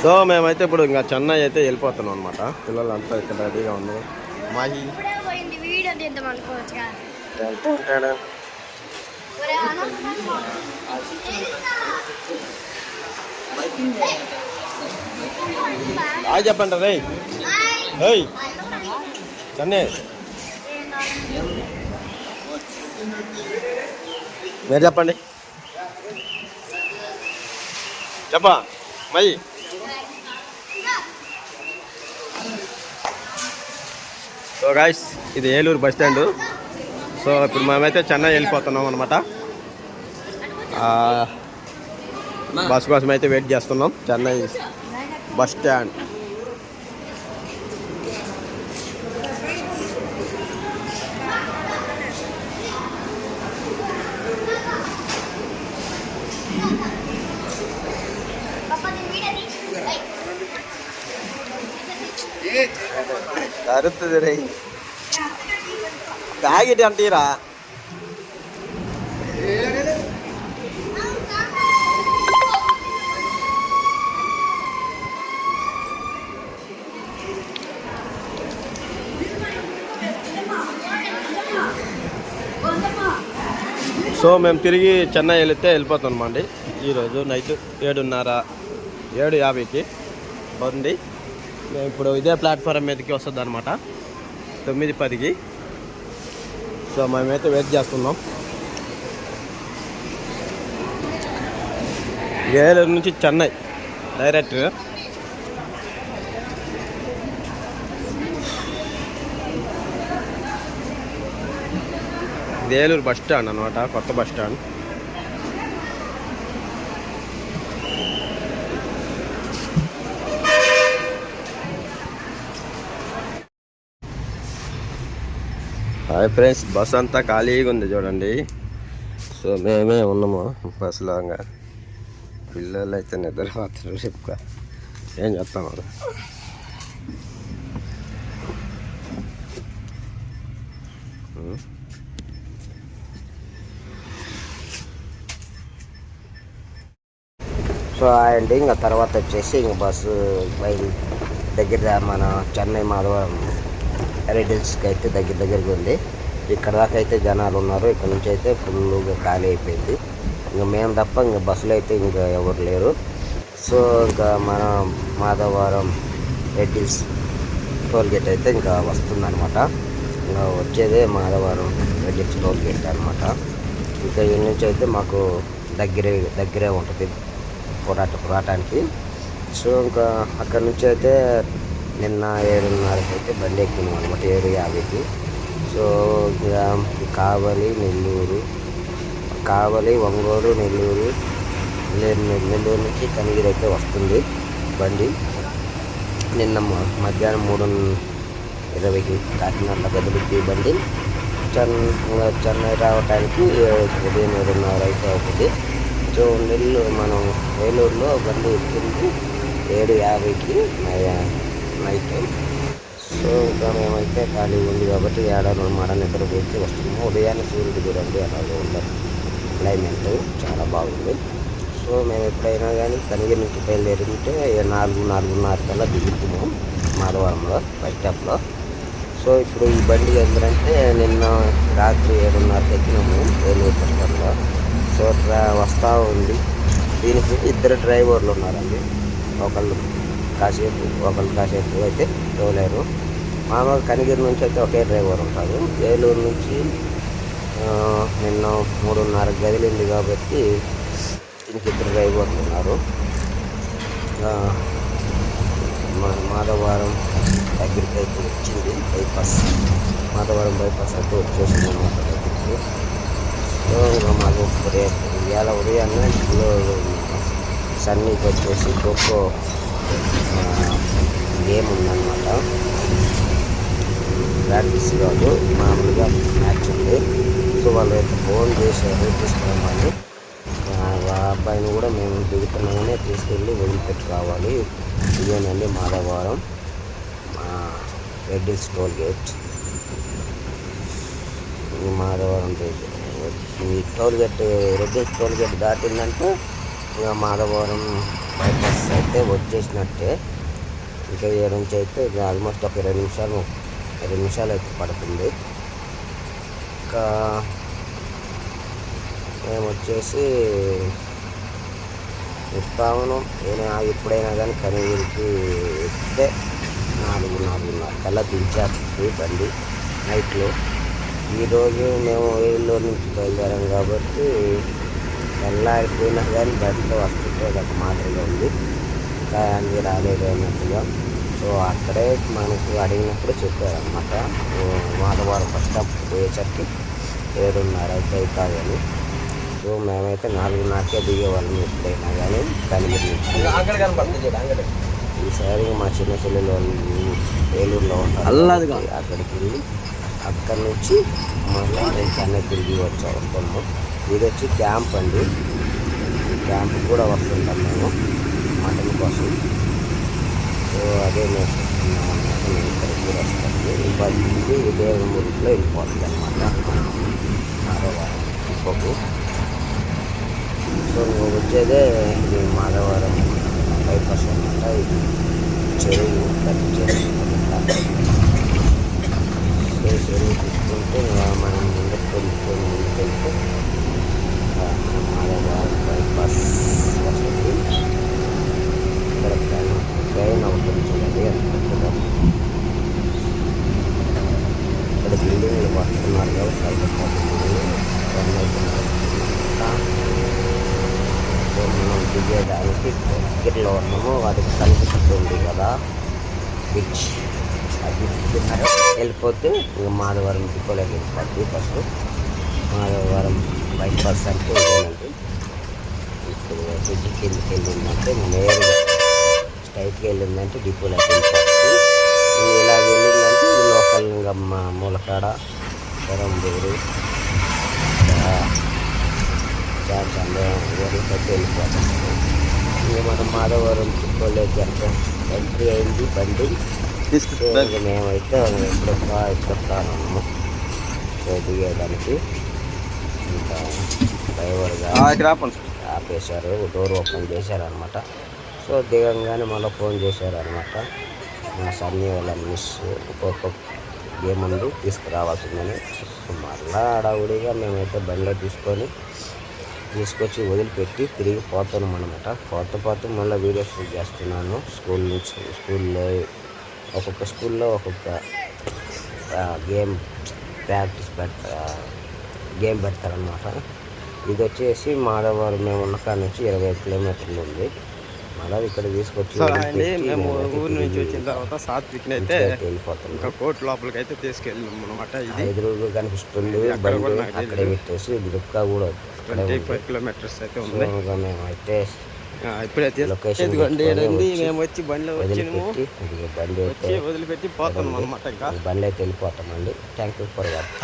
So మేమైతే ఇప్పుడు ఇంకా చెన్నై అయితే వెళ్ళిపోతున్నాం అనమాట. పిల్లలంతా ఇక్కడ రెడీగా ఉన్నారు. మాహి చెప్పండి రే చెన్నై మీరు చెప్పండి చెప్పా మై. సో గాయ్స్ ఇది ఏలూరు బస్ స్టాండ్. సో ఇప్పుడు మేమైతే చెన్నై వెళ్ళిపోతున్నాం అనమాట. బస్ కోసం అయితే వెయిట్ చేస్తున్నాం చెన్నై బస్ స్టాండ్. తరుతుంది రే ప్యాకెట్ అంటీరా. సో మేము తిరిగి చెన్నై వెళ్ళిపోతున్నాం అండి. ఈరోజు నైట్ 7:30 బండి. మేము ఇప్పుడు ఇదే ప్లాట్ఫారం మీదకి వస్తుంది అనమాట 9:10కి. సో మేమైతే వెయిట్ చేస్తున్నాం. ఏలూరు నుంచి చెన్నై డైరెక్ట్. ఇది ఏలూరు బస్ స్టాండ్ అనమాట, కొత్త bus stand. Hi friends, bus అంతా ఖాళీగా ఉంది చూడండి. సో మేమే ఉన్నాము బస్సులో. పిల్లలు అయితే నిద్రపోతారు. చెప్పుగా ఏం చెప్తాను. సో అండి ఇంకా తర్వాత వచ్చేసి ఇంక బస్సు దగ్గర మన చెన్నై మాధవరం రెడ్డిల్స్కి అయితే దగ్గరికి ఉంది. ఇక్కడ దాకా అయితే జనాలు ఉన్నారు. ఇక్కడ నుంచి అయితే ఫుల్గా ఖాళీ అయిపోయింది. ఇంకా మేము తప్ప ఇంకా బస్సులో అయితే ఇంకా ఎవరు లేరు. సో ఇంకా మన మాధవరం రెడ్డిల్స్ టోల్గేట్ అయితే ఇంకా వస్తుందన్నమాట. ఇంకా వచ్చేదే మాధవరం రెడ్డిల్స్ టోల్గేట్ అనమాట. ఇంకా ఈ నుంచి అయితే మాకు దగ్గరే ఉంటుంది పోరాటానికి. సో ఇంకా అక్కడ నుంచి అయితే నిన్న 7:30కి అయితే బండి ఎక్కినాం అనమాట, 7:50కి. సో కావలి ఒంగోలు నెల్లూరు నుంచి కనిగిరి అయితే వస్తుంది బండి. నిన్న మధ్యాహ్నం 3:20కి కాకినాడలో కదులుద్ది బండి. చెన్నై రావడానికి ఉదయం 7:30 అయితే అవుతుంది. సో మనం ఏలూరులో బండి ఎక్కింది 7:50కి నైట్. సో ఇంకా మేమైతే ఖాళీ ఉంది కాబట్టి ఏడాది నిద్రపోయి వస్తున్నాము. ఉదయాన్నే సూర్యుడు చూడండి అలాగే ఉండదు, క్లైమేట్ చాలా బాగుంది. సో మేము ఎప్పుడైనా కానీ కనిగిరి నుంచి బయలుదేరింటే 4:30 కల్లా దిగుతున్నాము మాధవరంలో బస్ స్టాప్లో. సో ఇప్పుడు ఈ బండి ఎందుకంటే నిన్న రాత్రి 7:30కి ఎక్కినాము ఏలూరు బస్ స్టాప్లో. సో వస్తూ ఉంది. దీనికి 2 డ్రైవర్లు ఉన్నారండి. ఒకళ్ళు కాసేపు అయితే తోలేరు. మామూలుగా కనిగిరి నుంచి అయితే ఒకే డ్రైవర్ ఉంటారు. ఏలూరు నుంచి నిన్న 3:30 గదిలింది కాబట్టి దీనికి 2 డ్రైవర్లు ఉన్నారు. మాధవరం దగ్గరికి అయితే వచ్చింది బైపాస్. మాధవరం బైపాస్ అయితే వచ్చేసింది అన్నమాట దగ్గరికి. సో ఇంకా మాకు ఇవాళ ఉదయాన్నే సన్నీకి వచ్చేసి ఖోఖో గేమ్ ఉందన్నమాట. ప్రాక్టీస్ కాదు, మామూలుగా మ్యాచ్ ఉంది. సో వాళ్ళు అయితే ఫోన్ చేశారు తీసుకురమ్మని. ఆ అబ్బాయిని కూడా మేము దిగుతున్నామని తీసుకెళ్ళి వదిలిపెట్టి రావాలి. ఇదేనండి మాధవరం రెడ్డిల్స్ టోల్గేట్. మాధవరం ఈ టోల్గేట్ రెడ్డిల్స్ టోల్గేట్ దాటిందంటే ఇక మాధవరం బైపాస్ అయితే వచ్చేసినట్టే. ఇంకా ఈ నుంచి అయితే ఆల్మోస్ట్ ఒక 20 నిమిషాలు అయితే పడుతుంది. ఇంకా మేము వచ్చేసి ఇస్తాము. నేను ఎప్పుడైనా కానీ కనిగిరికి ఎక్కితే 4:30 కల్లా దించేస్తుంది బండి నైట్లో. ఈరోజు మేము ఏలూరు నుంచి బయలుదేరాం కాబట్టి తెల్లారిపోయినా కానీ బండిలో వస్తుంటే ఒక మాదిరిగా ఉంది. ఇంకా అన్నీ రాలేదు అన్నట్టుగా. సో అక్కడే మనకు అడిగినప్పుడు చెప్పారనమాట, మాధవరం ఫస్ట్ స్టాప్ పోయేసరికి 7:30 అయితే అవుతాయని. సో మేమైతే 4:30కే దిగేవాళ్ళం ఎప్పుడైనా కానీ కనిగిరి నుంచి. ఈసారి మా చిన్న చెల్లెలు వాళ్ళు ఏలూరులో ఉంటారు, అక్కడికి వెళ్ళి అక్కడి నుంచి మళ్ళీ నేను చెన్నై తిరిగి వస్తాము. ఇది వచ్చి క్యాంప్ అండి. క్యాంప్ కూడా వస్తుంటాం మేము మటన్ కోసం. సో అదే మేము చెప్తున్నాం అన్నమాట. మేము ఇక్కడికి కూడా వస్తాము. ఇది దేవుడిలో వెళ్ళిపోతుంది అనమాట మాధవరం ఇప్పకు. సో వచ్చేదే ఇది మాధవరం బైపాస్ అనమాట. ఇది చెరువు, పెద్ద చెరువు అనమాట. సో చెరువు తీసుకుంటే మనం ముందుకెళ్తే మాధవరం బైపాస్ వస్తుంది. ఇక్కడ ట్రైన్ అవుతుంది చూడండి అనుకుంటున్నా. ఇక్కడ బిల్డింగ్లు వస్తున్నారు కాబట్టి మనం దిగేదానికి దగ్గరలో ఉన్నాము. అది కనిపిస్తుంది కదా బీచ్. ఆ బీచ్ వెళ్ళిపోతే ఇంకా మాధవరం దిక్కులోకి వెళ్ళిపోతుంది బస్సు. మాధవరం బైపాస్ అంటే ఇదేనండి. ఇప్పుడు బ్రిడ్జ్ కిందకి వెళ్ళిందంటే నేరుగా స్ట్రైట్కి వెళ్ళిందంటే డిపోలోకి వెళ్ళిపోతుంది. ఇలా వెళ్ళిందంటే లోకల్ ఇంకా మూలకాడ, పెరంబూరు, ఇవన్నీ వెళ్ళిపోతుంది. ఇంకా మనం మాధవరం చుట్టూలోకి ఎంట్రీ అయింది బండి. మేమైతే ఎప్పుడొస్తాను దిగేదానికి. ఇంకా డ్రైవర్ గారు ఆపేశారు, డోర్ ఓపెన్ చేశారనమాట. సో దిగంగానే మళ్ళీ ఫోన్ చేశారనమాట, మా సన్నీ వాళ్ళ మిస్ ఒక్కొక్క గేమ్ తీసుకురావాల్సిందని. మళ్ళీ హడావుడిగా మేమైతే బండిలో తీసుకొచ్చి వదిలిపెట్టి తిరిగి పోతున్నాం అనమాట. పోతూ మళ్ళీ వీడియో షూట్ చేస్తున్నాను. స్కూల్లో ఒక్కొక్క స్కూల్లో ఒక్కొక్క గేమ్ గేమ్ పెడతారనమాట. ఇది వచ్చేసి మాధవరం మేము ఉన్న కాడ నుంచి 20 కిలోమీటర్లు ఉంది. మళ్ళీ ఇక్కడ తీసుకొచ్చి మేము ఊరు నుంచి వచ్చిన తర్వాత సాత్విక్ని అయితే వెళ్ళిపోతున్నాం. కోర్టు లోపలికి అయితే తీసుకెళ్ళాం అనమాట. ఎదురుగా కనిపిస్తుంది బండి, అక్కడే పెట్టేసి దుక్క కూడా 25 కిలోమీటర్స్ అయితే ఉంది. మేమైతే ఇప్పుడైతే మేము వచ్చి బండిలో వదిలిపెట్టి పోతాం అనమాట. ఇంకా బండి అయితే వెళ్ళిపోతామండి. Thank you for watching.